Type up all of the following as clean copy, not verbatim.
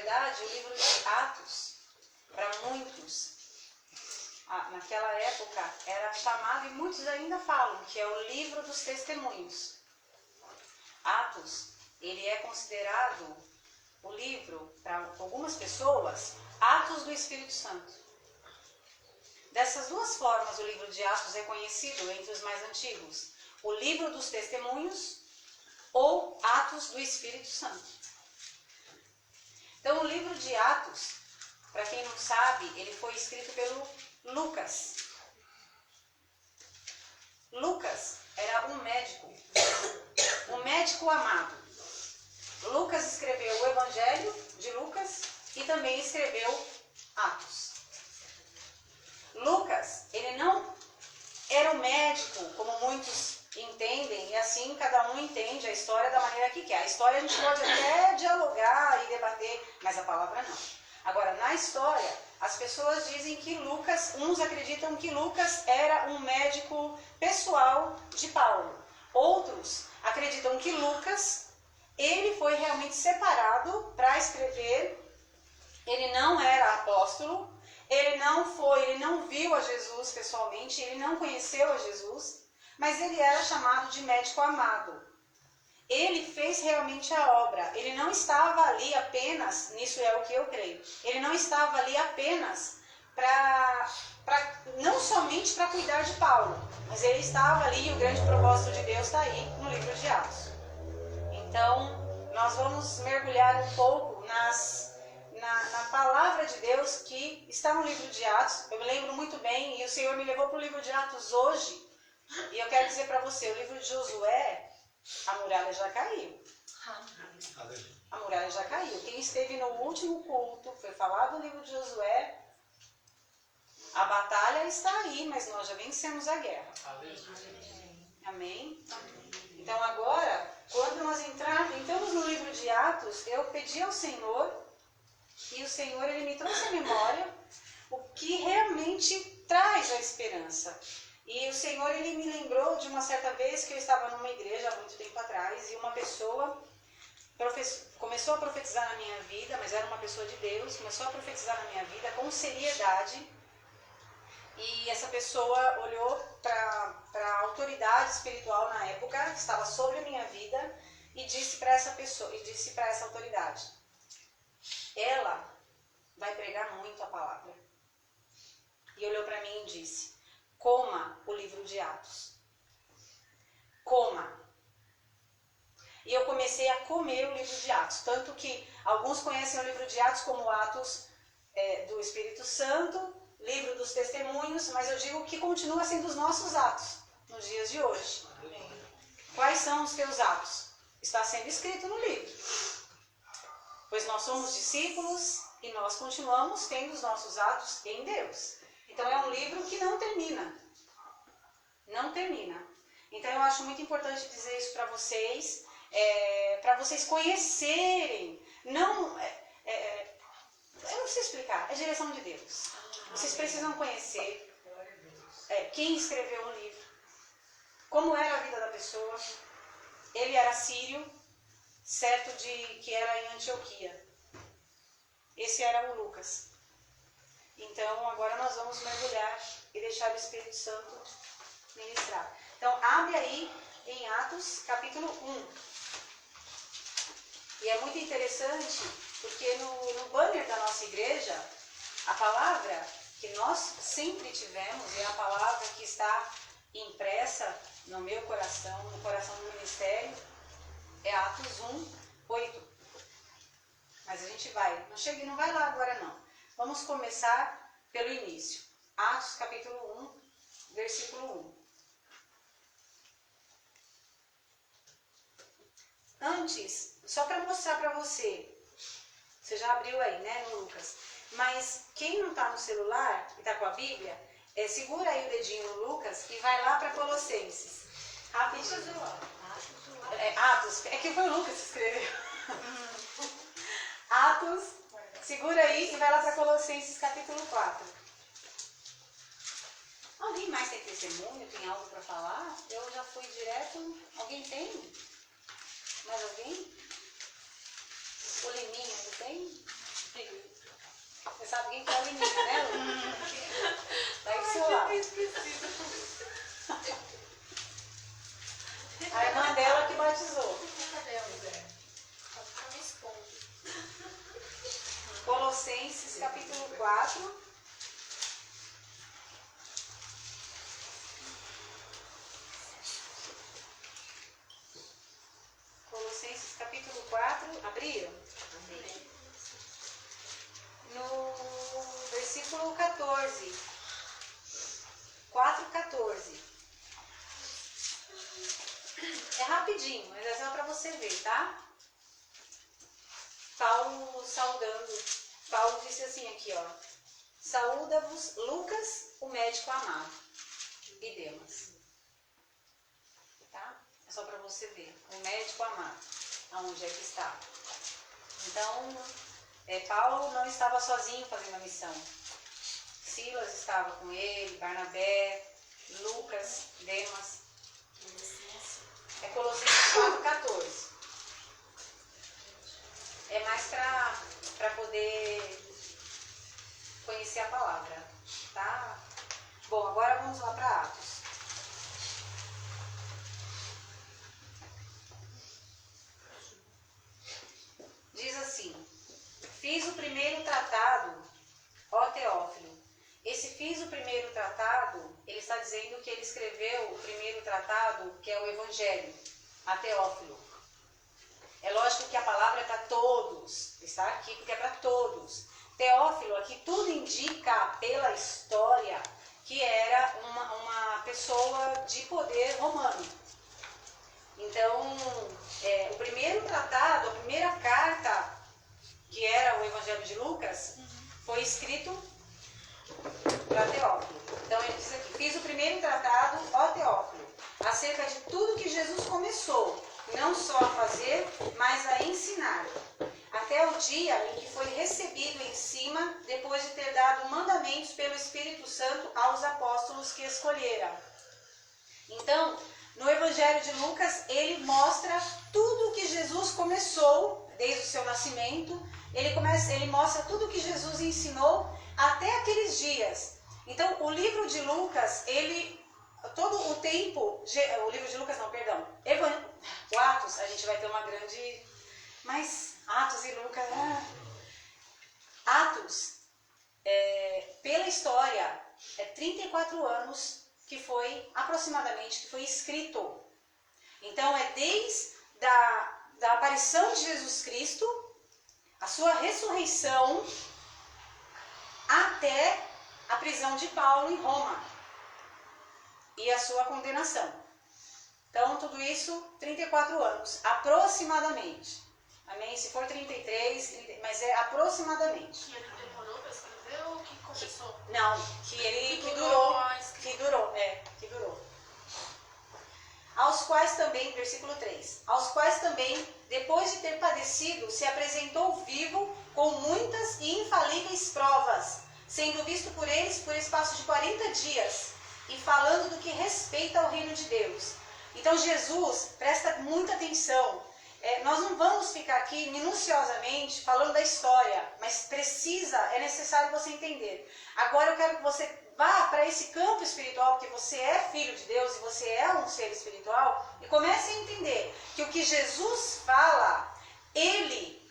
verdade, o livro de Atos, para muitos, naquela época, era chamado, e muitos ainda falam, que é o livro dos testemunhos. Atos, ele é considerado o livro, para algumas pessoas, Atos do Espírito Santo. Dessas duas formas, o livro de Atos é conhecido entre os mais antigos. O livro dos testemunhos ou Atos do Espírito Santo. Então, o livro de Atos, para quem não sabe, ele foi escrito pelo Lucas. Lucas era um médico amado. Lucas escreveu o Evangelho de Lucas e também escreveu Atos. Lucas, ele não era um médico, como muitos entendem, e assim cada um entende a história da maneira que quer. A história a gente pode até dialogar e debater, mas a palavra não. Agora, na história, as pessoas dizem que Lucas, uns acreditam que Lucas era um médico pessoal de Paulo. Outros acreditam que Lucas, ele foi realmente separado para escrever. Ele não era apóstolo, ele não viu a Jesus pessoalmente, ele não conheceu a Jesus, mas ele era chamado de médico amado. Ele fez realmente a obra. Ele não estava ali apenas, nisso é o que eu creio, ele não estava ali apenas não somente para cuidar de Paulo, mas ele estava ali, e o grande propósito de Deus está aí no livro de Atos. Então, nós vamos mergulhar um pouco na palavra de Deus que está no livro de Atos. Eu me lembro muito bem, e o Senhor me levou para o livro de Atos hoje, e eu quero dizer para você, o livro de Josué, a muralha já caiu. A muralha já caiu. Quem esteve no último culto, foi falado no livro de Josué, a batalha está aí, mas nós já vencemos a guerra. Amém? Então agora, quando nós entramos no livro de Atos, eu pedi ao Senhor, e o Senhor ele me trouxe à memória o que realmente traz a esperança. E o Senhor ele me lembrou de uma certa vez que eu estava numa igreja há muito tempo atrás, e uma pessoa começou a profetizar na minha vida, mas era uma pessoa de Deus, começou a profetizar na minha vida com seriedade. E essa pessoa olhou para a autoridade espiritual na época, que estava sobre a minha vida, e disse para essa pessoa, e disse para essa autoridade: ela vai pregar muito a palavra. E olhou para mim e disse: coma o livro de Atos. Coma. E eu comecei a comer o livro de Atos. Tanto que alguns conhecem o livro de Atos como Atos do Espírito Santo, livro dos testemunhos, mas eu digo que continua sendo os nossos atos nos dias de hoje. Quais são os teus atos? Está sendo escrito no livro. Pois nós somos discípulos e nós continuamos tendo os nossos atos em Deus. Então é um livro que não termina. Não termina. Então eu acho muito importante dizer isso para vocês conhecerem. Não, eu não sei explicar, é direção de Deus. Vocês precisam conhecer quem escreveu o livro, como era a vida da pessoa. Ele era sírio, certo de que era em Antioquia. Esse era o Lucas. Então, agora nós vamos mergulhar e deixar o Espírito Santo ministrar. Então, abre aí em Atos, capítulo 1. E é muito interessante, porque no banner da nossa igreja, a palavra que nós sempre tivemos, e a palavra que está impressa no meu coração, no coração do ministério, é Atos 1, 8. Mas a gente não vai lá agora não. Vamos começar pelo início. Atos capítulo 1, versículo 1. Antes, só para mostrar para você já abriu aí, né, no Lucas, mas quem não está no celular e está com a Bíblia, segura aí o dedinho no Lucas e vai lá para Colossenses. Rapidinho. Atos, é que foi o Lucas que escreveu. Atos, segura aí e vai lá para Colossenses capítulo 4. Alguém mais tem testemunho? Tem algo para falar? Eu já fui direto. Alguém tem? Mais alguém? O Liminha, não tem? Você sabe quem que é a menina, né, Lu? Vai pro seu lado. A irmã dela que batizou. Colossenses capítulo 4. Colossenses capítulo 4. Abriram? Amém. No versículo 14. 4:14. É rapidinho, mas é só para você ver, tá? Paulo saudando. Paulo disse assim aqui, ó. Saúda-vos Lucas, o médico amado, e Demas. Tá? É só para você ver. O médico amado, aonde é que está. Então, Paulo não estava sozinho fazendo a missão. Silas estava com ele, Barnabé, Lucas, Demas. É Colossenses 4:14. É mais para poder conhecer a palavra, tá? Bom, agora vamos lá para Atos. Diz assim: fiz o primeiro tratado, ó Teófilo. Esse fiz o primeiro tratado, ele está dizendo que ele escreveu o primeiro tratado, que é o Evangelho, a Teófilo. É lógico que a palavra é para todos, está aqui porque é para todos. Teófilo, aqui tudo indica pela história que era uma pessoa de poder romano. Então, o primeiro tratado, a primeira carta, que era o Evangelho de Lucas, foi escrito para Teófilo. Então ele diz aqui: fiz o primeiro tratado, ó Teófilo, acerca de tudo que Jesus começou, não só a fazer, mas a ensinar, até o dia em que foi recebido em cima, depois de ter dado mandamentos pelo Espírito Santo aos apóstolos que escolhera. Então, no Evangelho de Lucas, ele mostra tudo que Jesus começou, desde o seu nascimento. Ele mostra tudo que Jesus ensinou até aqueles dias. Então, o livro de Lucas, todo o tempo, o livro de Lucas não, perdão, o Atos, a gente vai ter uma grande, mas Atos e Lucas, Atos, pela história, 34 anos que foi, aproximadamente, que foi escrito. Então, é desde da aparição de Jesus Cristo, a sua ressurreição, até a prisão de Paulo em Roma e a sua condenação. Então, tudo isso, 34 anos, aproximadamente. Amém? Se for 33, mas é aproximadamente. Que ele demorou para escrever ou que começou? Não, que durou. Aos quais também, versículo 3, aos quais também, depois de ter padecido, se apresentou vivo com muitas e infalíveis provas, sendo visto por eles por espaço de 40 dias, e falando do que respeita ao reino de Deus. Então Jesus, presta muita atenção, nós não vamos ficar aqui minuciosamente falando da história, mas é necessário você entender. Agora eu quero que você vá para esse campo espiritual, porque você é filho de Deus e você é um ser espiritual, e comece a entender que o que Jesus fala, ele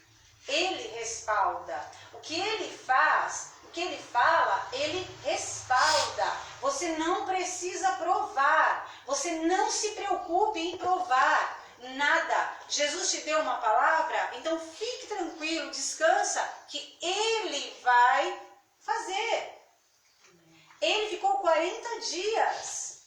respalda. O que ele faz, o que ele fala, ele respalda. Você não precisa provar, você não se preocupe em provar nada. Jesus te deu uma palavra, então fique tranquilo, descansa, que ele vai fazer. Ele ficou 40 dias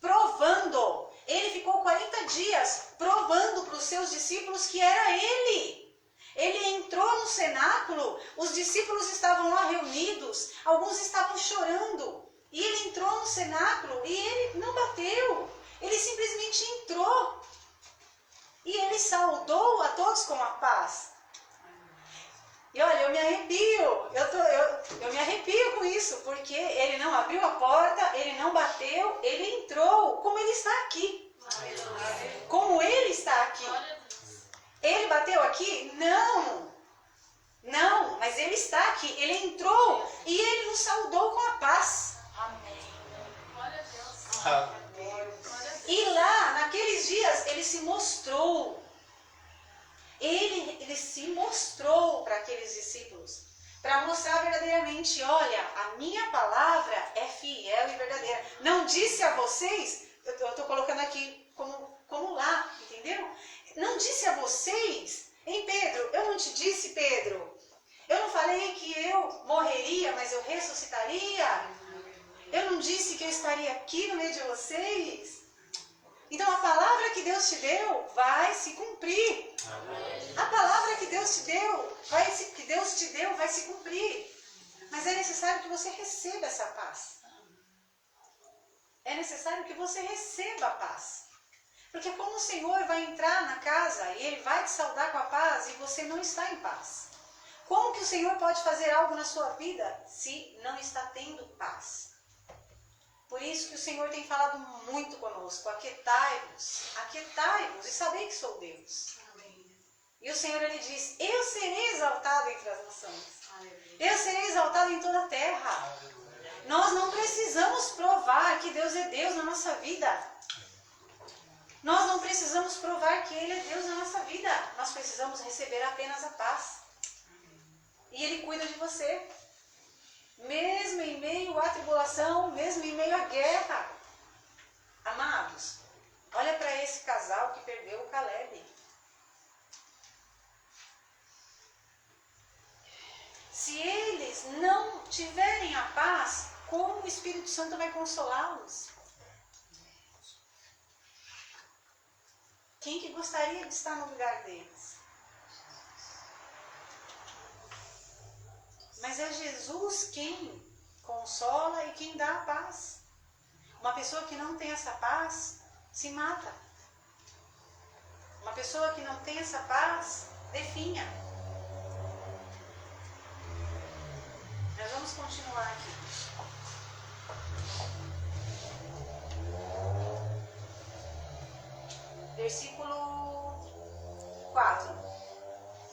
provando. Ele ficou 40 dias provando para os seus discípulos que era ele. Ele entrou no cenáculo, os discípulos estavam lá reunidos, alguns estavam chorando. E ele entrou no cenáculo e ele não bateu. Ele simplesmente entrou. E ele saudou a todos com a paz. E olha, eu me arrepio, eu me arrepio com isso, porque ele não abriu a porta, ele não bateu, ele entrou, como ele está aqui. Como ele está aqui. Ele bateu aqui? Não, mas E lá, naqueles dias, ele se mostrou. Ele se mostrou para aqueles discípulos, para mostrar verdadeiramente, olha, a minha palavra é fiel e verdadeira. Não disse a vocês, eu estou colocando aqui como lá, entendeu? Não disse a vocês, hein, Pedro? Eu não te disse, Pedro? Eu não falei que eu morreria, mas eu ressuscitaria? Eu não disse que eu estaria aqui no meio de vocês? Então a palavra que Deus te deu vai se cumprir. A palavra que Deus te deu vai se cumprir. Mas é necessário que você receba essa paz. É necessário que você receba a paz. Porque como o Senhor vai entrar na casa e Ele vai te saudar com a paz e você não está em paz? Como que o Senhor pode fazer algo na sua vida se não está tendo paz? Por isso que o Senhor tem falado muito conosco. Aquietai-vos e sabei que sou Deus. Amém. E o Senhor, Ele diz, eu serei exaltado entre as nações. Amém. Eu serei exaltado em toda a terra. Amém. Nós não precisamos provar que Deus é Deus na nossa vida. Nós não precisamos provar que Ele é Deus na nossa vida. Nós precisamos receber apenas a paz. E Ele cuida de você. Mesmo em meio à tribulação, mesmo em meio à guerra. Amados, olha para esse casal que perdeu o Caleb. Se eles não tiverem a paz, como o Espírito Santo vai consolá-los? Quem que gostaria de estar no lugar deles? Mas é Jesus quem consola e quem dá a paz. Uma pessoa que não tem essa paz, se mata. Uma pessoa que não tem essa paz, definha. Nós vamos continuar aqui. Versículo 4.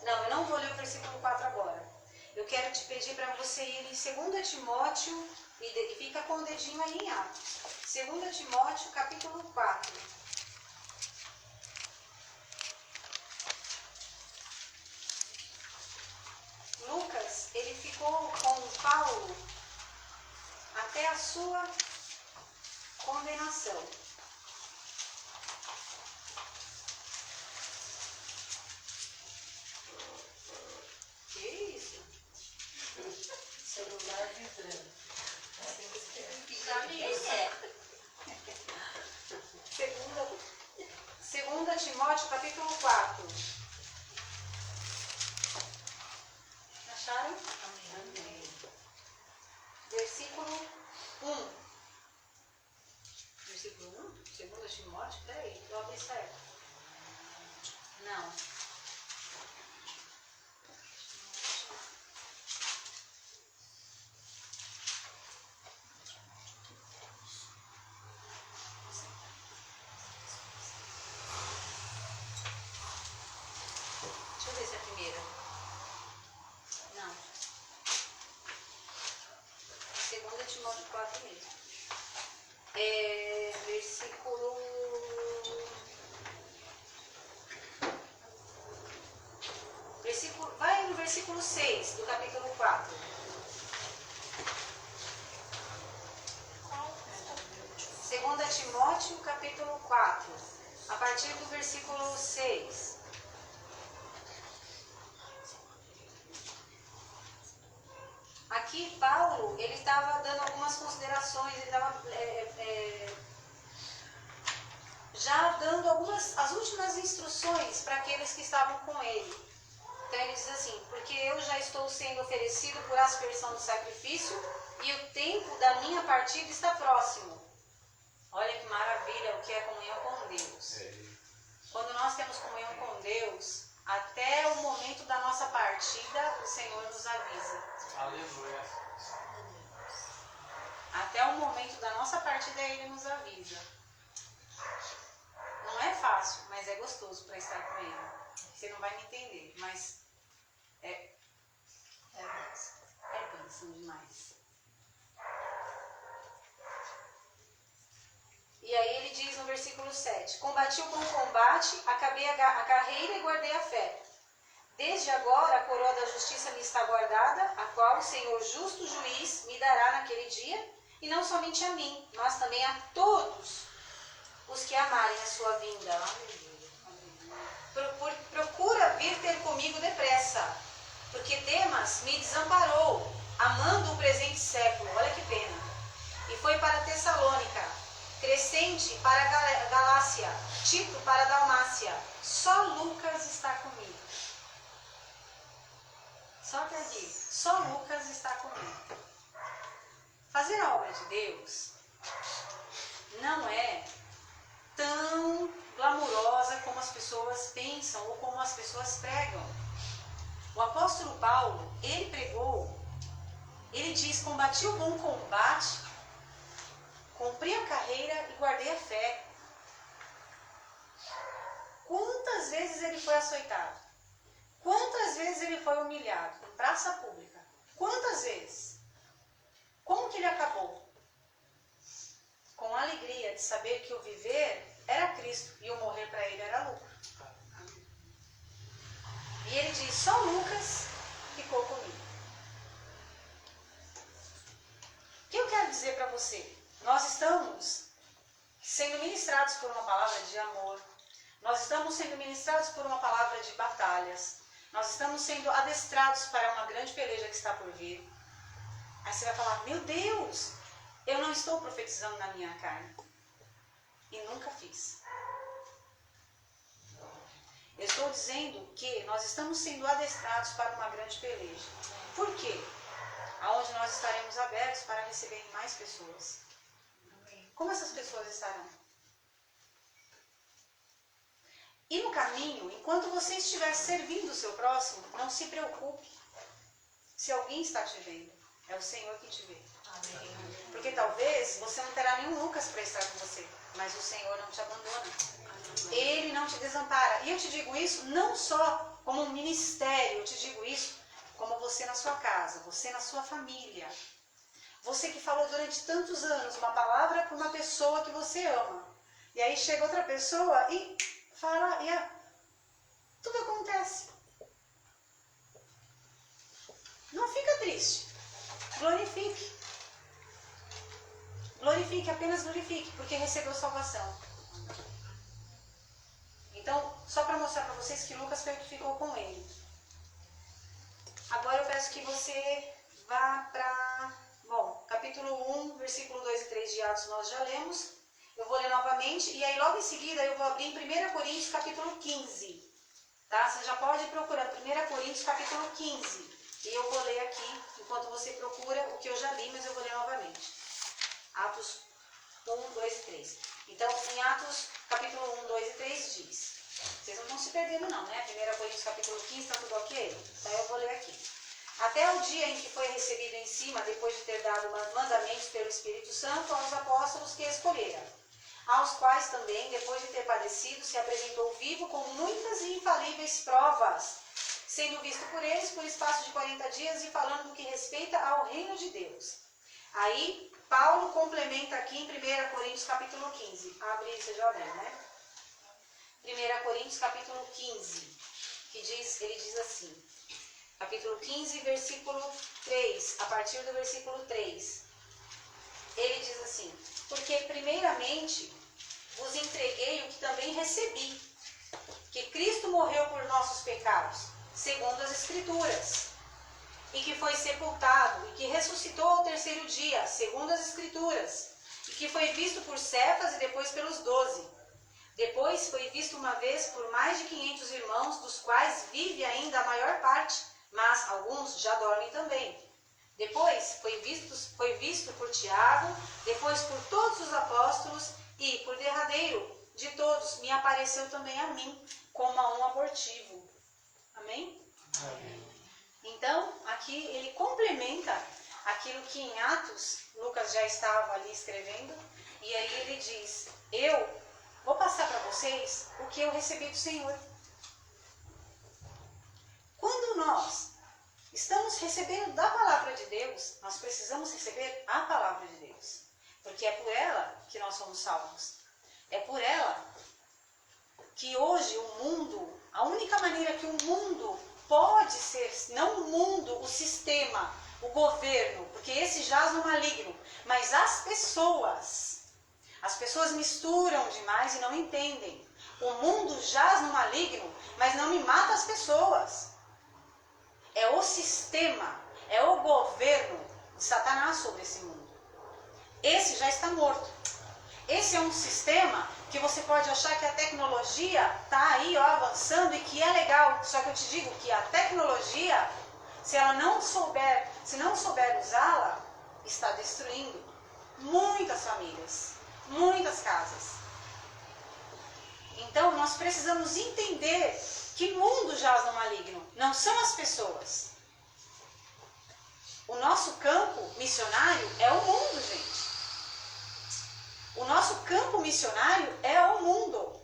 Não, eu não vou ler o versículo 4 agora. Eu quero te pedir para você ir em 2 Timóteo, e fica com o dedinho aí em Atos. 2 Timóteo, capítulo 4. Lucas, ele ficou com Paulo até a sua condenação. Celular vibrando. Segunda Timóteo, capítulo 4. Acharam? Amém. Versículo 1. Versículo 1? Segunda Timóteo? Peraí, eu abri certo. Não. Deixa eu ver se é a primeira. Não. 2 Timóteo 4 mesmo. Vai no versículo 6 do capítulo 4. Segunda Timóteo, capítulo 4. A partir do versículo 6. Aqui, Paulo, ele estava dando algumas considerações, ele estava já dando as últimas instruções para aqueles que estavam com ele. Então ele diz assim, porque eu já estou sendo oferecido por aspersão do sacrifício e o tempo da minha partida está próximo. Olha que maravilha o que é comunhão com Deus. Quando nós temos comunhão com Deus, até o momento da nossa partida, o Senhor nos avisa. Aleluia. Até o momento da nossa partida, Ele nos avisa. Não é fácil, mas é gostoso para estar com Ele. Você não vai me entender, mas é bênção demais. E aí ele diz no versículo 7. Combati o bom combate, acabei a carreira e guardei a fé. Desde agora a coroa da justiça me está guardada, a qual o Senhor justo juiz me dará naquele dia, e não somente a mim, mas também a todos os que amarem a sua vinda. Procura vir ter comigo depressa, porque Demas me desamparou, amando o presente século. Olha que pena. E foi para Tessalônica, Crescente para Galácia, Tito para Dalmácia. Só Lucas está comigo. Só que aqui, só Lucas está comigo. Fazer a obra de Deus não é tão glamurosa como as pessoas pensam ou como as pessoas pregam. O apóstolo Paulo, ele pregou, ele diz: combati o bom combate, cumpri a carreira e guardei a fé. Quantas vezes ele foi açoitado? Quantas vezes ele foi humilhado em praça pública? Quantas vezes? Como que ele acabou? Com a alegria de saber que o viver era Cristo e o morrer para ele era lucro. E ele diz: só Lucas ficou comigo. O que eu quero dizer para você? Nós estamos sendo ministrados por uma palavra de amor. Nós estamos sendo ministrados por uma palavra de batalhas. Nós estamos sendo adestrados para uma grande peleja que está por vir. Aí você vai falar: meu Deus, eu não estou profetizando na minha carne. E nunca fiz. Eu estou dizendo que nós estamos sendo adestrados para uma grande peleja. Por quê? Aonde nós estaremos abertos para receber mais pessoas. Como essas pessoas estarão? E no caminho, enquanto você estiver servindo o seu próximo, não se preocupe se alguém está te vendo. É o Senhor que te vê. Amém. Porque talvez você não terá nenhum Lucas para estar com você, mas o Senhor não te abandona. Ele não te desampara. E eu te digo isso não só como um ministério, eu te digo isso como você na sua casa, você na sua família. Você que falou durante tantos anos uma palavra para uma pessoa que você ama. E aí chega outra pessoa e fala, e tudo acontece. Não fica triste. Glorifique. Glorifique, apenas glorifique, porque recebeu salvação. Então, só para mostrar para vocês que Lucas foi o que ficou com ele. Agora eu peço que você vá para... Bom, capítulo 1, versículo 2 e 3 de Atos nós já lemos. Eu vou ler novamente e aí logo em seguida eu vou abrir em 1 Coríntios capítulo 15. Tá? Você já pode ir procurando 1 Coríntios capítulo 15. E eu vou ler aqui, enquanto você procura o que eu já li, mas eu vou ler novamente. Atos 1, 2 e 3. Então, em Atos capítulo 1, 2 e 3 diz... Vocês não estão se perdendo não, né? 1 Coríntios capítulo 15, está tudo ok? Então eu vou ler aqui. Até o dia em que foi recebido em cima, depois de ter dado mandamentos pelo Espírito Santo aos apóstolos que escolheram, aos quais também, depois de ter padecido, se apresentou vivo com muitas e infalíveis provas, sendo visto por eles por espaço de 40 dias e falando no que respeita ao reino de Deus. Aí, Paulo complementa aqui em 1 Coríntios capítulo 15. Abre, você já abriu, né? 1 Coríntios capítulo 15, que diz, ele diz assim, capítulo 15, versículo 3, a partir do versículo 3, ele diz assim: porque primeiramente vos entreguei o que também recebi, que Cristo morreu por nossos pecados, segundo as Escrituras, e que foi sepultado, e que ressuscitou ao terceiro dia, segundo as Escrituras, e que foi visto por Cefas e depois pelos 12. Depois foi visto uma vez por mais de 500 irmãos, dos quais vive ainda a maior parte, mas alguns já dormem também. Depois foi visto por Tiago, depois por todos os apóstolos, e por derradeiro de todos me apareceu também a mim, como a um abortivo. Amém? Amém. Então, aqui ele complementa aquilo que em Atos, Lucas já estava ali escrevendo, e aí ele diz, eu vou passar para vocês o que eu recebi do Senhor. Quando nós estamos recebendo da palavra de Deus, nós precisamos receber a palavra de Deus. Porque é por ela que nós somos salvos. É por pode ser, não o mundo, o sistema, o governo, porque esse jaz no maligno, mas as pessoas misturam demais e não entendem. O mundo jaz no maligno, mas não me mata as pessoas. É o sistema, é o governo de Satanás sobre esse mundo. Esse já está morto. Esse é um sistema que você pode achar que a tecnologia está aí avançando e que é legal. Só que eu te digo que a tecnologia, se não souber usá-la, está destruindo muitas famílias, muitas casas. Então nós precisamos entender que mundo jaz no maligno, não são as pessoas. O nosso campo missionário é o mundo, gente. O nosso campo missionário é o mundo.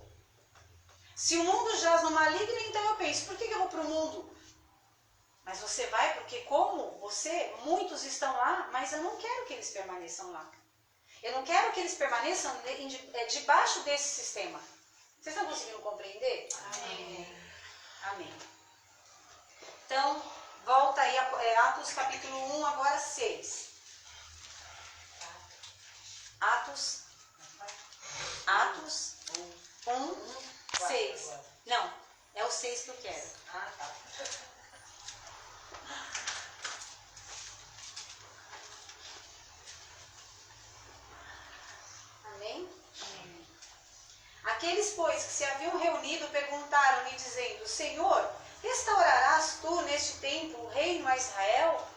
Se o mundo jaz no maligno, então eu penso, por que eu vou para o mundo? Mas você vai porque como você, muitos estão lá, mas eu não quero que eles permaneçam lá. Eu não quero que eles permaneçam debaixo desse sistema. Vocês estão conseguindo compreender? Amém. Amém. Então, volta aí a Atos capítulo 1, agora 6. Atos 1, 6. Não, é o 6 que eu quero. Ah, tá. Amém? Amém. Aqueles, pois, que se haviam reunido, perguntaram-lhe, dizendo: Senhor, restaurarás tu neste tempo o reino a Israel?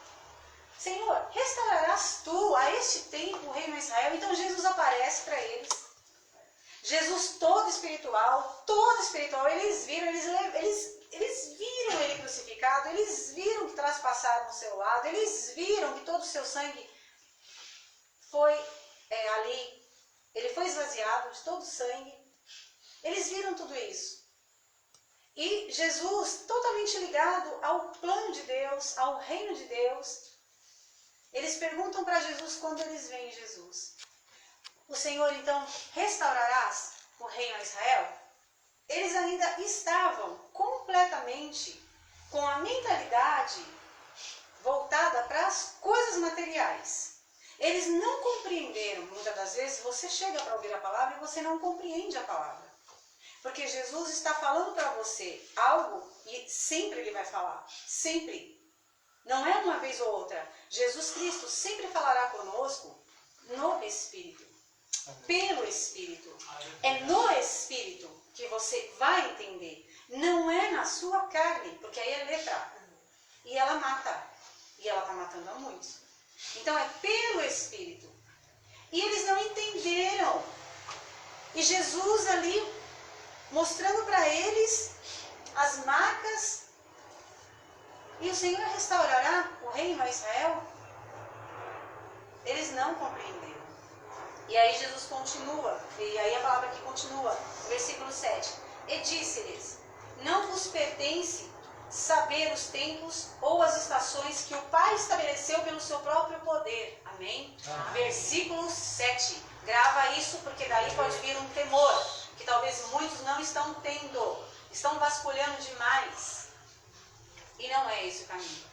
Senhor, restaurarás tu a este tempo o reino a Israel? Então Jesus aparece para eles. Jesus todo espiritual, eles viram ele crucificado, eles viram que traspassaram o seu lado, eles viram que todo o seu sangue foi ali, ele foi esvaziado de todo o sangue. Eles viram tudo isso. E Jesus, totalmente ligado ao plano de Deus, ao reino de Deus, eles perguntam para Jesus quando eles veem Jesus: o Senhor, então, restaurarás o reino a Israel? Eles ainda estavam completamente com a mentalidade voltada para as coisas materiais. Eles não compreenderam. Muitas das vezes você chega para ouvir a palavra e você não compreende a palavra. Porque Jesus está falando para você algo e sempre Ele vai falar. Sempre. Não é uma vez ou outra. Jesus Cristo sempre falará conosco no Espírito. Pelo Espírito. É no Espírito que você vai entender. Não é na sua carne, porque aí é letra. E ela mata. E ela está matando a muitos. Então é pelo Espírito. E eles não entenderam. E Jesus ali mostrando para eles as marcas. E o Senhor restaurará o reino a Israel? Eles não compreenderam. E aí Jesus continua, e aí a palavra aqui continua, versículo 7. E disse-lhes: não vos pertence saber os tempos ou as estações que o Pai estabeleceu pelo seu próprio poder. Amém? Versículo 7. Grava isso, porque daí pode vir um temor, que talvez muitos não estão tendo, estão vasculhando demais. E não é esse o caminho.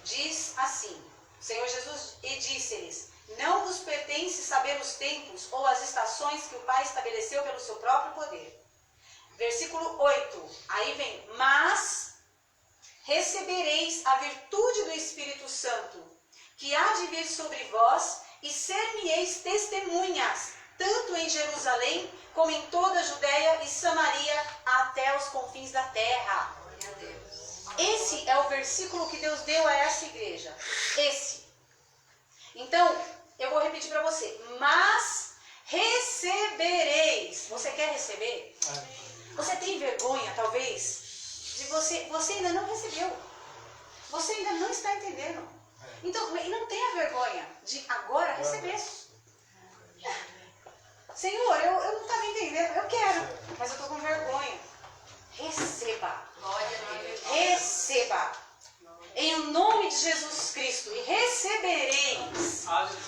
Diz assim, o Senhor Jesus, e disse-lhes: não vos pertence saber os tempos ou as estações que o Pai estabeleceu pelo seu próprio poder. Versículo 8, aí vem: mas recebereis a virtude do Espírito Santo, que há de vir sobre vós, e ser-me-eis testemunhas, tanto em Jerusalém, como em toda a Judéia e Samaria, até os confins da terra. Glória a Deus. Esse é o versículo que Deus deu a essa igreja. Esse. Então, eu vou repetir para você. Mas recebereis. Você quer receber? Você tem vergonha, talvez, de você ainda não recebeu. Você ainda não está entendendo. Então, e não tenha vergonha de agora receber. Senhor, eu não estava entendendo. Eu quero, mas eu estou com vergonha. Receba. Glória a Deus. Receba. Em o nome de Jesus Cristo. E recebereis.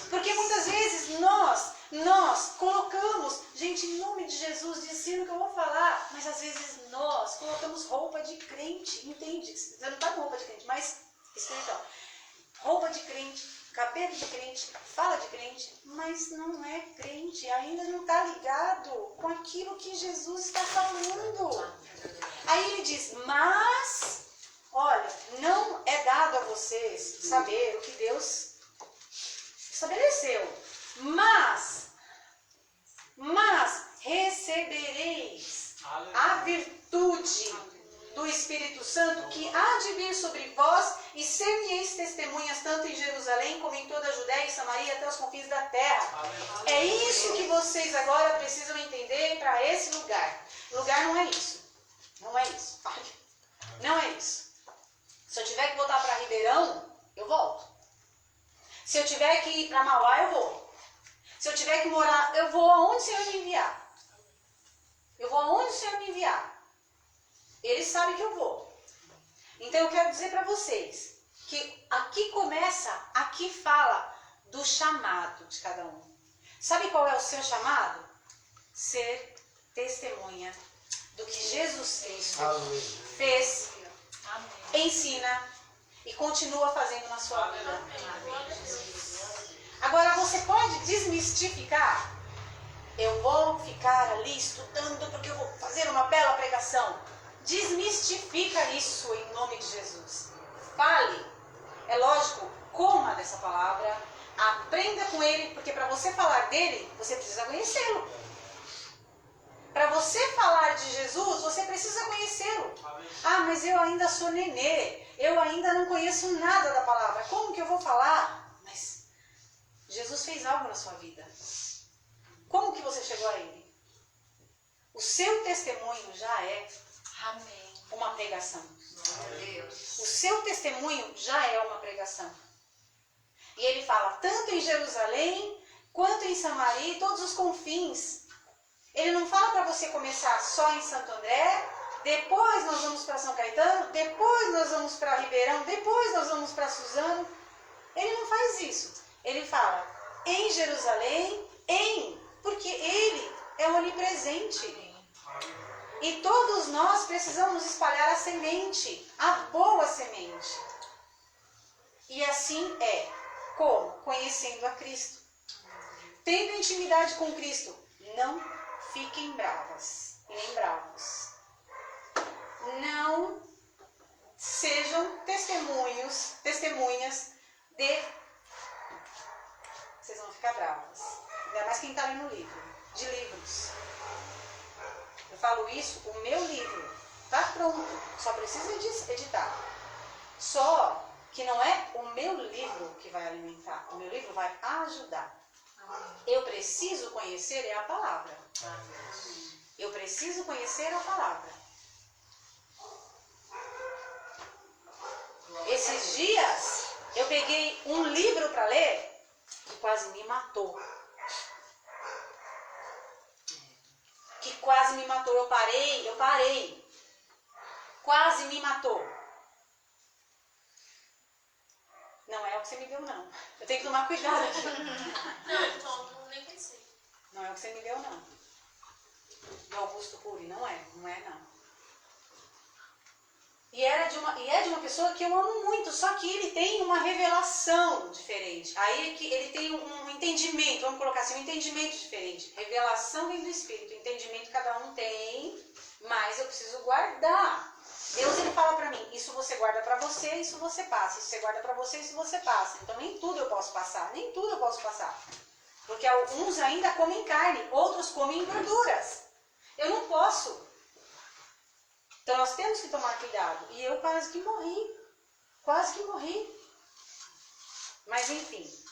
Porque muitas vezes nós colocamos, gente, gente, em nome de Jesus, ensina o que eu vou falar. Mas às vezes nós colocamos roupa de crente, entende? Você não está com roupa de crente, mas espiritual. Roupa de crente, cabelo de crente, fala de crente, mas não é crente, ainda não está ligado com aquilo que Jesus está falando. Aí ele diz, mas, olha, não é dado a vocês saber o que Deus estabeleceu, mas recebereis a virtude do Espírito Santo que há de vir sobre vós e ser-me-eis testemunhas tanto em Jerusalém como em toda a Judéia e Samaria até os confins da terra. É isso que vocês agora precisam entender para esse lugar. Lugar não é isso. Não é isso. Não é isso. Se eu tiver que voltar para Ribeirão, eu volto. Se eu tiver que ir para Mauá, eu vou. Se eu tiver que morar, eu vou aonde o Senhor me enviar. Eu vou aonde o Senhor me enviar. Ele sabe que eu vou. Então eu quero dizer para vocês que aqui começa, aqui fala do chamado de cada um. Sabe qual é o seu chamado? Ser testemunha do que Jesus Cristo fez, ensina e continua fazendo na sua vida. Agora você pode desmistificar. Eu vou ficar ali estudando porque eu vou fazer uma bela pregação. Desmistifica isso em nome de Jesus. Fale. É lógico, coma dessa palavra. Aprenda com ele, porque para você falar dele, você precisa conhecê-lo. Para você falar de Jesus, você precisa conhecê-lo. Ah, mas eu ainda sou nenê. Eu ainda não conheço nada da palavra. Como que eu vou falar? Mas Jesus fez algo na sua vida. Como que você chegou a ele? O seu testemunho já é uma pregação. O seu testemunho já é uma pregação. E ele fala tanto em Jerusalém, quanto em Samaria e todos os confins. Ele não fala para você começar só em Santo André, depois nós vamos para São Caetano, depois nós vamos para Ribeirão, depois nós vamos para Suzano. Ele não faz isso. Ele fala em Jerusalém, porque ele é onipresente. E todos nós precisamos espalhar a semente, a boa semente. E assim é. Como? Conhecendo a Cristo. Tendo intimidade com Cristo. Não fiquem bravas e nem bravos. Não sejam testemunhas de... Vocês vão ficar bravas. Ainda mais quem está lendo livro. De livros. Eu falo isso, o meu livro está pronto. Só precisa editar. Só que não é o meu livro que vai alimentar. O meu livro vai ajudar. Eu preciso conhecer a palavra. Eu preciso conhecer a palavra. Esses dias, eu peguei um livro para ler que quase me matou. Que quase me matou. Eu parei. Quase me matou. Não é o que você me deu, não. Eu tenho que tomar cuidado aqui. Não, então nem pensei. Não é o que você me deu, não. Do Augusto Cury, não é não. E é de uma pessoa que eu amo muito, só que ele tem uma revelação diferente. Aí ele tem um entendimento, vamos colocar assim, um entendimento diferente. Revelação vem do Espírito, entendimento cada um tem, mas eu preciso guardar. Deus, ele fala pra mim, isso você guarda pra você, isso você passa. Isso você guarda pra você, isso você passa. Então nem tudo eu posso passar, Porque alguns ainda comem carne, outros comem gorduras. Eu não posso. Então nós temos que tomar cuidado. E eu quase que morri. Mas enfim.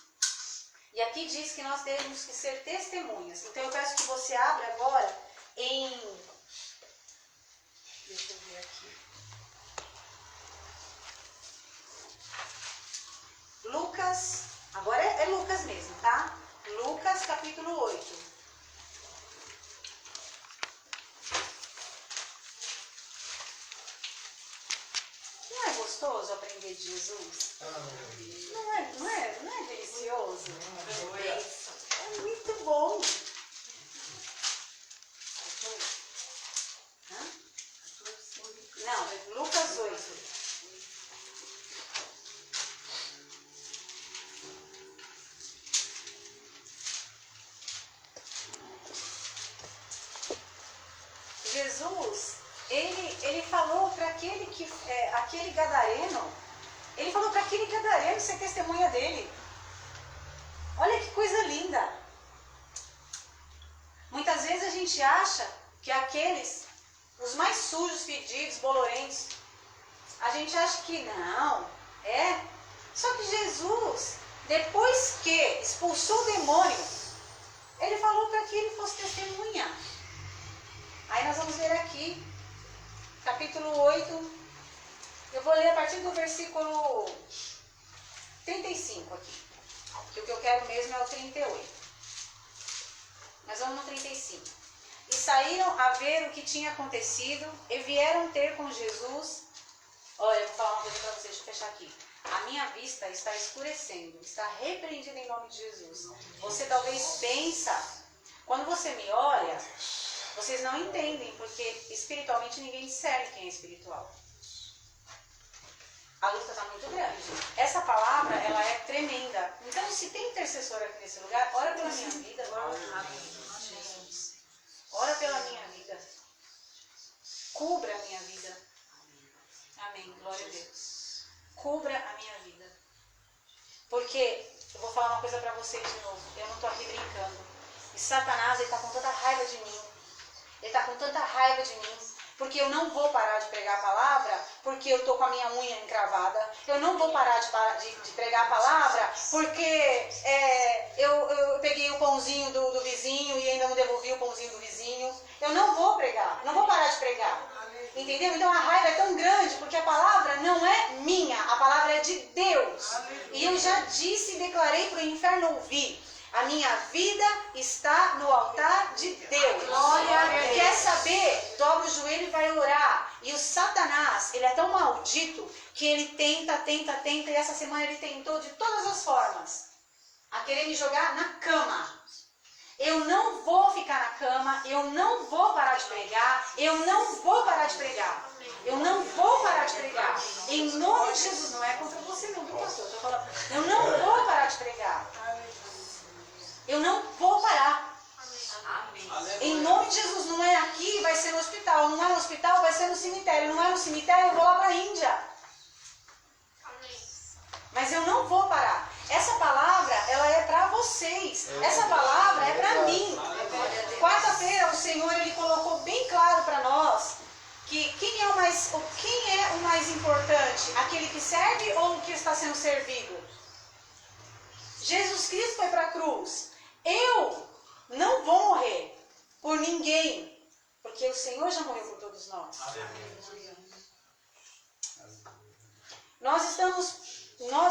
E aqui diz que nós temos que ser testemunhas. Então eu peço que você abra agora em... Deixa eu ver aqui. Lucas, agora é Lucas mesmo, tá? Lucas capítulo 8. Não é gostoso aprender de Jesus? Não é delicioso? É muito bom. Hã? Não, Lucas 8. Jesus, ele falou para aquele gadareno, ele falou para aquele gadareno ser testemunha dele. Olha que coisa linda. Muitas vezes a gente acha que os mais sujos, fedidos, bolorentos, a gente acha que não, Só que Jesus, depois que expulsou o demônio, ele falou para que ele fosse testemunha. Aí nós vamos ver aqui, capítulo 8, eu vou ler a partir do versículo 35 aqui, que o que eu quero mesmo é o 38. Nós vamos no 35. E saíram a ver o que tinha acontecido e vieram ter com Jesus. Olha, eu vou falar uma coisa para vocês, deixa eu fechar aqui. A minha vista está escurecendo, está repreendida em nome de Jesus. Você talvez pensa, quando você me olha, vocês não entendem, porque espiritualmente ninguém discerne quem é espiritual. A luta está muito grande. Essa palavra, ela é tremenda. Então, se tem intercessor aqui nesse lugar, ora pela minha vida. Ora pela minha vida. Cubra a minha vida. Amém. Glória a Deus. Cubra a minha vida. Porque, eu vou falar uma coisa para vocês de novo. Eu não estou aqui brincando. E Satanás, ele está com tanta raiva de mim. Ele está com tanta raiva de mim. Porque eu não vou parar de pregar a palavra porque eu estou com a minha unha encravada. Eu não vou parar de pregar a palavra porque eu peguei o pãozinho do vizinho e ainda não devolvi o pãozinho do vizinho. Eu não vou pregar, não vou parar de pregar. Entendeu? Então a raiva é tão grande porque a palavra não é minha, a palavra é de Deus. E eu já disse e declarei para o inferno ouvir. A minha vida está no altar de Deus. Quer saber? Dobra o joelho e vai orar. E o Satanás, ele é tão maldito que ele tenta. E essa semana ele tentou de todas as formas a querer me jogar na cama. Eu não vou ficar na cama. Eu não vou parar de pregar. Eu não vou parar de pregar. Eu não vou parar de pregar. Em nome de Jesus. Não é contra você não, viu, pastor? Eu tô falando. Eu não vou parar de pregar. Eu não vou parar. Amém. Em nome de Jesus, não é aqui, vai ser no hospital. Não é no hospital, vai ser no cemitério. Não é no cemitério, eu vou lá para a Índia. Amém. Mas eu não vou parar. Essa palavra, ela é para vocês. Essa palavra é para mim. Quarta-feira, o Senhor, ele colocou bem claro para nós que quem é o mais importante? Aquele que serve ou o que está sendo servido? Jesus Cristo foi para a cruz. Eu não vou morrer por ninguém, porque o Senhor já morreu por todos nós. Nós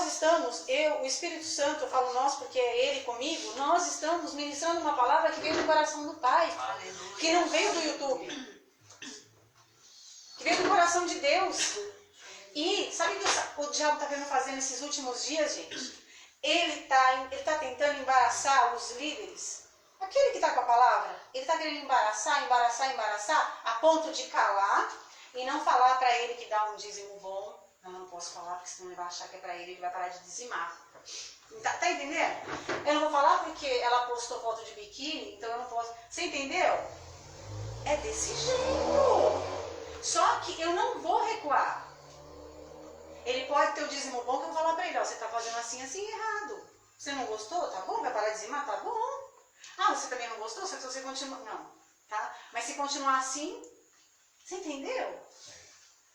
estamos, eu, o Espírito Santo, eu falo nós porque é Ele comigo, nós estamos ministrando uma palavra que veio do coração do Pai, que não veio do YouTube, que veio do coração de Deus. E sabe o que o diabo está querendo fazer nesses últimos dias, gente? Ele tá tentando embaraçar os líderes. Aquele que está com a palavra, ele está querendo embaraçar, a ponto de calar e não falar para ele que dá um dízimo bom. Não posso falar, porque senão ele vai achar que é para ele vai parar de dizimar. Tá entendendo? Eu não vou falar porque ela postou foto de biquíni, então eu não posso. Você entendeu? É desse jeito. Só que eu não vou recuar. Ele pode ter o dízimo bom que eu vou falar para ele, ó, você está fazendo assim errado. Você não gostou? Tá bom? Vai parar de dizimar? Tá bom. Ah, você também não gostou? Se você continua... Não, tá? Mas se continuar assim, você entendeu?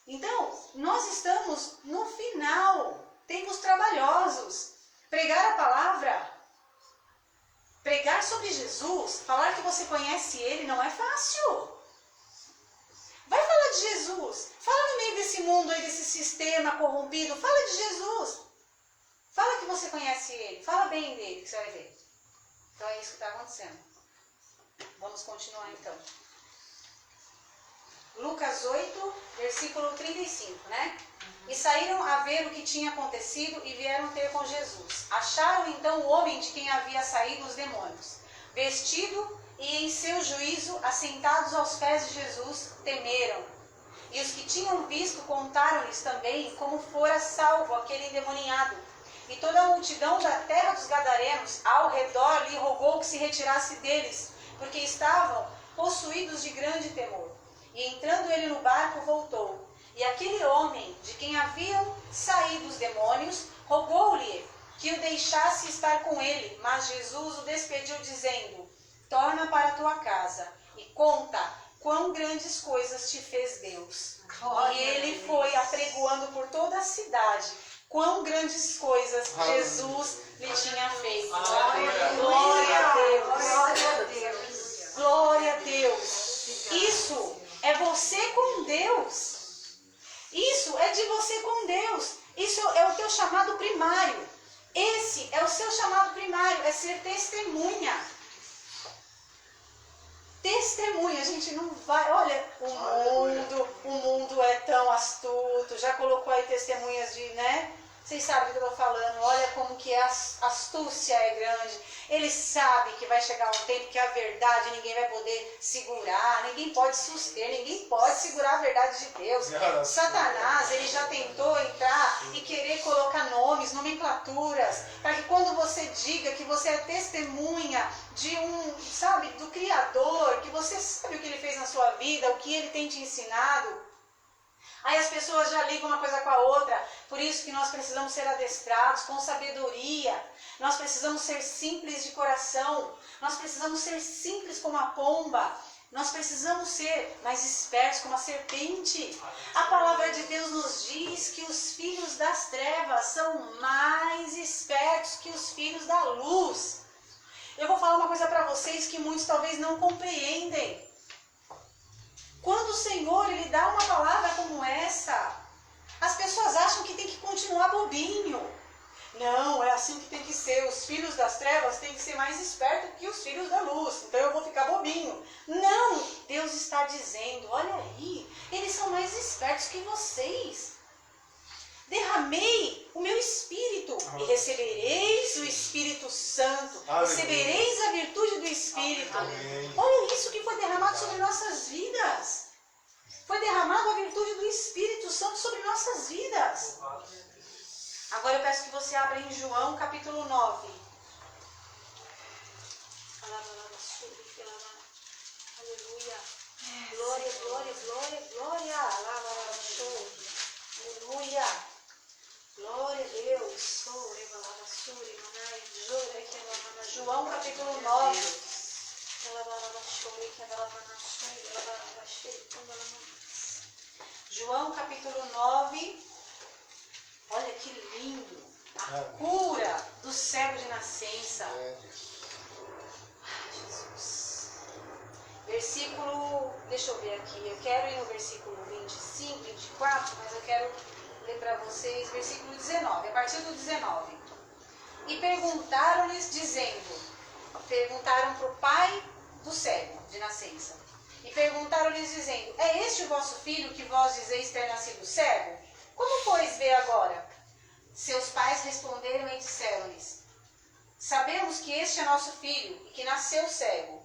Então, nós estamos no final, tempos trabalhosos. Pregar a palavra, pregar sobre Jesus, falar que você conhece Ele não é fácil. Vai falar de Jesus. Fala no meio desse mundo aí, desse sistema corrompido. Fala de Jesus. Fala que você conhece Ele. Fala bem dele, que você vai ver. Então é isso que está acontecendo. Vamos continuar então. Lucas 8, versículo 35, né? E saíram a ver o que tinha acontecido e vieram ter com Jesus. Acharam então o homem de quem havia saído os demônios, vestido e em seu juízo, assentados aos pés de Jesus, temeram. E os que tinham visto contaram-lhes também como fora salvo aquele endemoniado. E toda a multidão da terra dos Gadarenos ao redor lhe rogou que se retirasse deles, porque estavam possuídos de grande temor. E entrando ele no barco, voltou. E aquele homem, de quem haviam saído os demônios, rogou-lhe que o deixasse estar com ele. Mas Jesus o despediu, dizendo: torna para a tua casa e conta quão grandes coisas te fez Deus. E ele foi apregoando por toda a cidade quão grandes coisas Jesus lhe tinha feito. Glória a Deus. Glória a Deus. Isso é você com Deus. Isso é de você com Deus. Isso é o teu chamado primário. Esse é o seu chamado primário, é ser testemunha. Testemunha, a gente não vai... Olha, o mundo é tão astuto. Já colocou aí testemunhas de, né? Vocês sabem do que eu estou falando. Olha como que a astúcia é grande. Ele sabe que vai chegar um tempo que a verdade ninguém vai poder segurar. Ninguém pode suster, ninguém pode segurar a verdade de Deus. Satanás, ele já tentou entrar e querer colocar nomes, nomenclaturas, para que quando você diga que você é testemunha de sabe, do Criador, que você sabe o que ele fez na sua vida, o que ele tem te ensinado, aí as pessoas já ligam uma coisa com a outra. Por isso que nós precisamos ser adestrados com sabedoria. Nós precisamos ser simples de coração. Nós precisamos ser simples como a pomba. Nós precisamos ser mais espertos como a serpente. A palavra de Deus nos diz que os filhos das trevas são mais espertos que os filhos da luz. Eu vou falar uma coisa para vocês que muitos talvez não compreendem. Quando o Senhor ele dá uma palavra como essa, as pessoas acham que tem que continuar bobinho. Não, é assim que tem que ser. Os filhos das trevas têm que ser mais espertos que os filhos da luz. Então eu vou ficar bobinho. Não, Deus está dizendo, olha aí, eles são mais espertos que vocês. Derramei o meu Espírito e recebereis o Espírito Santo. Recebereis a virtude do Espírito. Olha isso que foi derramado sobre nossas vidas. Foi derramado a virtude do Espírito Santo sobre nossas vidas. Agora eu peço que você abra em João capítulo 9. Aleluia. Glória, glória, glória, glória. Aleluia. Glória a Deus. João capítulo 9. João capítulo 9. Olha que lindo. A cura do cego de nascença. Jesus. Versículo, deixa eu ver aqui. Eu quero ir no versículo 25, 24, mas eu quero ler para vocês versículo 19, a partir do 19. E perguntaram-lhes dizendo, perguntaram para o pai do cego de nascença, e perguntaram-lhes dizendo, é este o vosso filho que vós dizeis ter nascido cego? Como pois vê agora? Seus pais responderam e disseram-lhes, sabemos que este é nosso filho e que nasceu cego,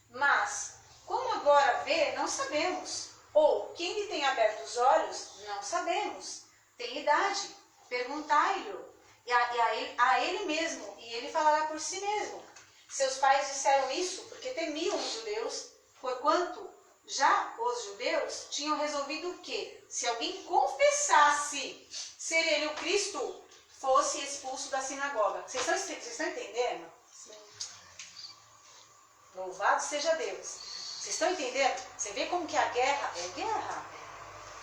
mas como agora vê, não sabemos. Ou quem lhe tem aberto os olhos, não sabemos. Tem idade, perguntai-lhe a ele mesmo, e ele falará por si mesmo. Seus pais disseram isso porque temiam os judeus, porquanto já os judeus tinham resolvido que, se alguém confessasse ser ele o Cristo, fosse expulso da sinagoga. Vocês estão entendendo? Sim. Louvado seja Deus. Vocês estão entendendo? Você vê como que a guerra é guerra.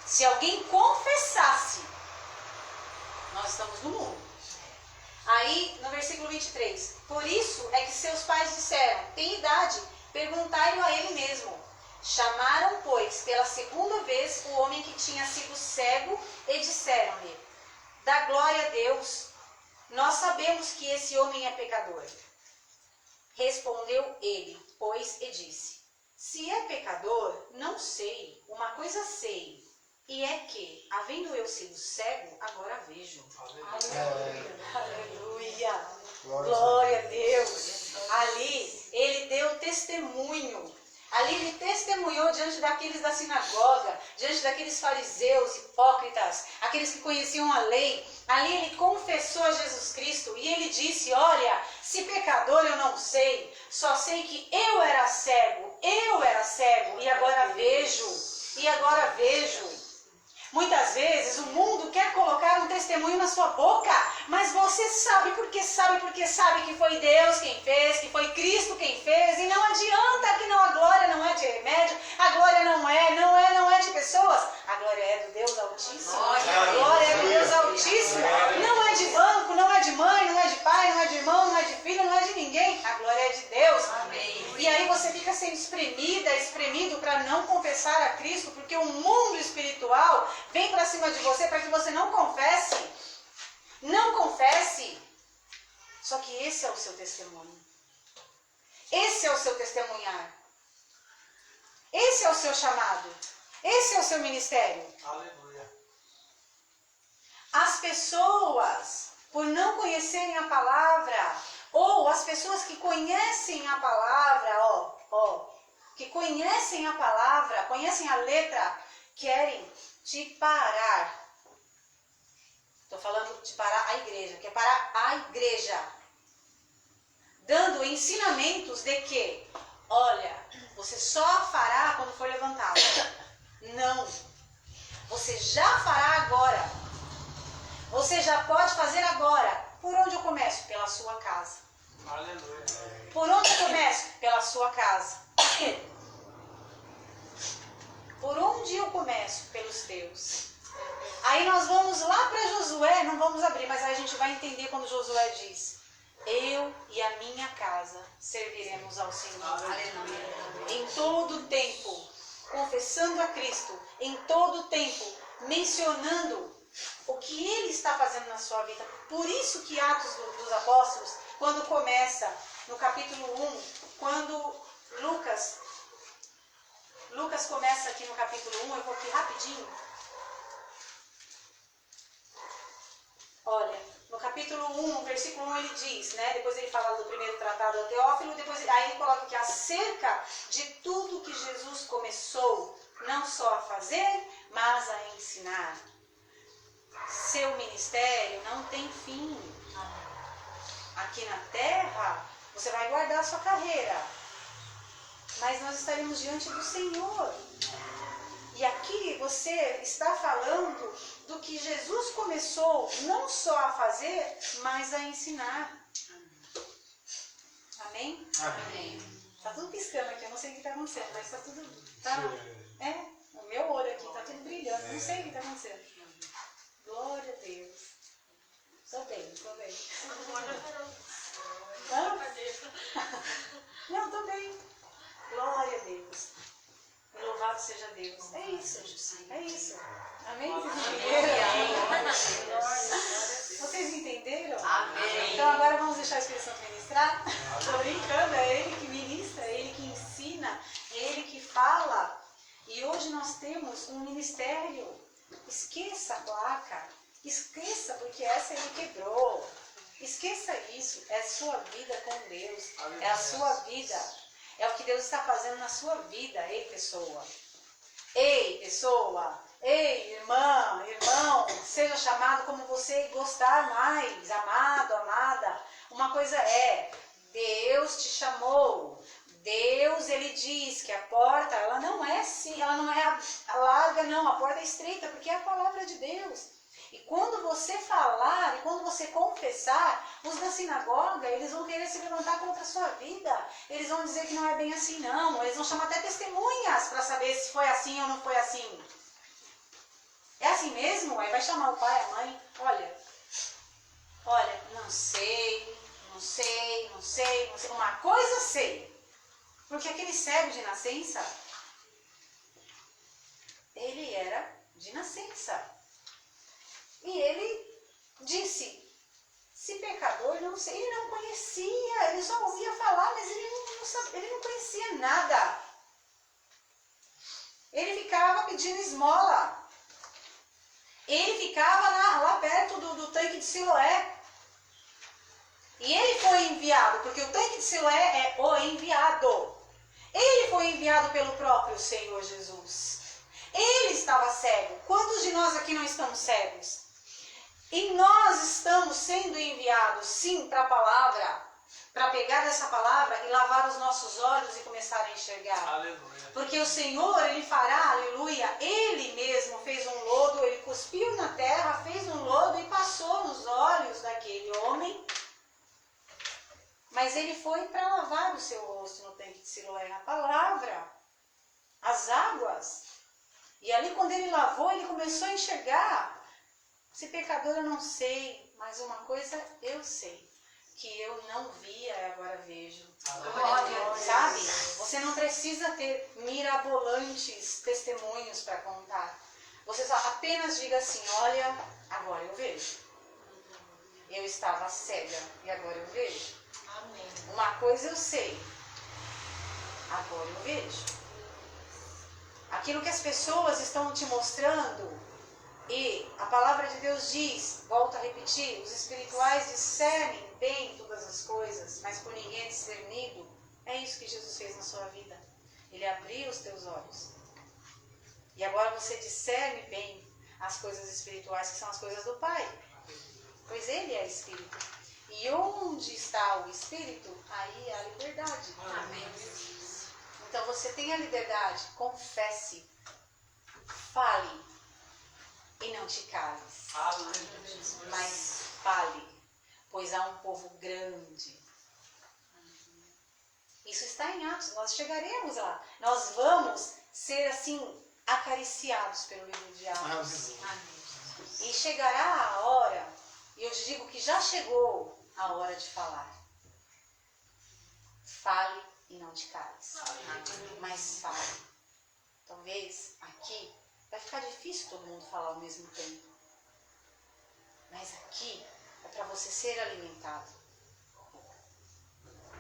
Se alguém confessasse, nós estamos no mundo. Aí, no versículo 23, por isso é que seus pais disseram, tem idade, perguntai-lhe a ele mesmo. Chamaram, pois, pela segunda vez o homem que tinha sido cego e disseram-lhe, dá glória a Deus, nós sabemos que esse homem é pecador. Respondeu ele, pois, e disse, se é pecador, não sei, uma coisa sei, e é que, havendo eu sido cego, agora vejo. Aleluia. Aleluia. Glória a Deus. Ali, ele deu testemunho. Ali ele testemunhou diante daqueles da sinagoga, diante daqueles fariseus hipócritas, aqueles que conheciam a lei. Ali ele confessou a Jesus Cristo e ele disse, olha, se pecador eu não sei, só sei que eu era cego e agora vejo. Muitas vezes o mundo quer colocar um testemunho na sua boca, mas você sabe porque sabe que foi Deus quem fez, que foi Cristo quem fez, e não adianta que não, a glória não é de remédio, a glória não é de pessoas, a glória é do Deus Altíssimo, a glória é do Deus Altíssimo, não é de banco, não é de mãe, não é de pai, não é de irmão, não é de filho, não é de ninguém, a glória é de Deus. Amém. E aí você fica sendo espremido para não confessar a Cristo, porque o mundo espiritual vem para cima de você para que você não confesse. Não confesse. Só que esse é o seu testemunho. Esse é o seu testemunhar. Esse é o seu chamado. Esse é o seu ministério. Aleluia. As pessoas, por não conhecerem a palavra, ou as pessoas que conhecem a palavra, que conhecem a palavra, conhecem a letra, querem te parar. Estou falando de parar a igreja, quer parar a igreja. Dando ensinamentos de que, olha, você só fará quando for levantado. Não. Você já fará agora. Você já pode fazer agora. Por onde eu começo? Pela sua casa. Aleluia. Por onde eu começo? Pela sua casa. Por onde eu começo? Pelos teus. Aí nós vamos lá para Josué, não vamos abrir, mas aí a gente vai entender quando Josué diz: eu e a minha casa serviremos ao Senhor. Aleluia. Em todo o tempo, confessando a Cristo, em todo o tempo, mencionando o que Ele está fazendo na sua vida. Por isso que Atos dos Apóstolos, quando começa, no capítulo 1, quando Lucas começa aqui no capítulo 1, eu vou aqui rapidinho. Olha, no capítulo 1, versículo 1 ele diz, né? Depois ele fala do primeiro tratado ao Teófilo, depois aí ele coloca que acerca de tudo que Jesus começou, não só a fazer, mas a ensinar. Seu ministério não tem fim. Aqui na terra, você vai guardar a sua carreira, mas nós estaremos diante do Senhor. E aqui você está falando do que Jesus começou não só a fazer, mas a ensinar. Amém? Amém. Tá tudo piscando aqui, eu não sei o que está acontecendo, mas está tudo... o meu olho aqui está tudo brilhando, não sei o que está acontecendo. Glória a Deus. Estou bem. Não, estou bem. Glória a Deus. Louvado seja Deus. É isso. Amém? Vocês entenderam? Amém. Então agora vamos deixar a Espírito Santo ministrar. Estou brincando, é Ele que ministra, é Ele que ensina, é Ele que fala. E hoje nós temos um ministério. Esqueça a placa. Esqueça, porque essa Ele quebrou. Esqueça isso. É a sua vida com Deus. É a sua vida. É o que Deus está fazendo na sua vida. Ei, pessoa. Ei, irmão. Seja chamado como você gostar mais. Amado, amada. Uma coisa é, Deus te chamou. Deus, Ele diz que a porta, ela não é assim, ela não é larga, não. A porta é estreita, porque é a palavra de Deus. E quando você falar, e quando você confessar, os da sinagoga, eles vão querer se levantar contra a sua vida. Eles vão dizer que não é bem assim, não. Eles vão chamar até testemunhas para saber se foi assim ou não foi assim. É assim mesmo? Aí vai chamar o pai, a mãe. Olha, não sei. Uma coisa sei. Porque aquele cego de nascença, ele era de nascença. E ele disse, se pecador, não sei, ele não conhecia, ele só ouvia falar, mas ele não conhecia nada. Ele ficava pedindo esmola. Ele ficava lá perto do tanque de Siloé. E E ele foi enviado, porque o tanque de Siloé é o enviado. Ele foi enviado pelo próprio Senhor Jesus. Ele estava cego. Quantos de nós aqui não estamos cegos? E nós estamos sendo enviados, sim, para a palavra, para pegar essa palavra e lavar os nossos olhos e começar a enxergar. Aleluia. Porque o Senhor, Ele fará, aleluia, Ele mesmo fez um lodo, Ele cuspiu na terra, fez um lodo e passou nos olhos daquele homem. Mas Ele foi para lavar o seu rosto no tanque de Siloé, a palavra, as águas. E ali quando Ele lavou, Ele começou a enxergar. Se pecador eu não sei, mas uma coisa eu sei, que eu não via e agora vejo. Sabe? Você não precisa ter mirabolantes testemunhos para contar. Você só apenas diga assim, olha, agora eu vejo. Eu estava cega e agora eu vejo. Amém. Uma coisa eu sei, agora eu vejo. Aquilo que as pessoas estão te mostrando, e a palavra de Deus diz, volto a repetir, os espirituais discernem bem todas as coisas, mas por ninguém é discernido. É isso que Jesus fez na sua vida. Ele abriu os teus olhos. E agora você discerne bem as coisas espirituais, que são as coisas do Pai. Pois Ele é Espírito. E onde está o Espírito, aí há liberdade. Amém. Então você tem a liberdade, confesse, fale. E não te cales, mas fale, pois há um povo grande. Isso está em Atos, nós chegaremos lá. Nós vamos ser assim, acariciados pelo livro de Atos. E chegará a hora, e eu te digo que já chegou a hora de falar. Fale e não te cales, mas fale. Talvez aqui vai ficar difícil todo mundo falar ao mesmo tempo. Mas aqui é para você ser alimentado.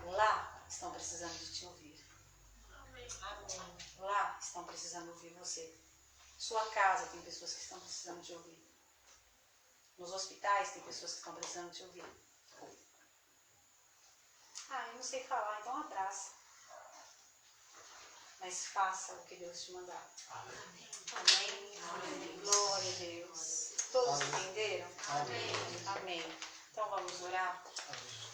Lá estão precisando de te ouvir. Amém. Lá estão precisando ouvir você. Sua casa tem pessoas que estão precisando de ouvir. Nos hospitais tem pessoas que estão precisando de ouvir. Ah, eu não sei falar, então abraça. Mas faça o que Deus te mandar. Amém. Amém. Glória a Deus. Todos entenderam? Amém. Amém. Então vamos orar. Amém.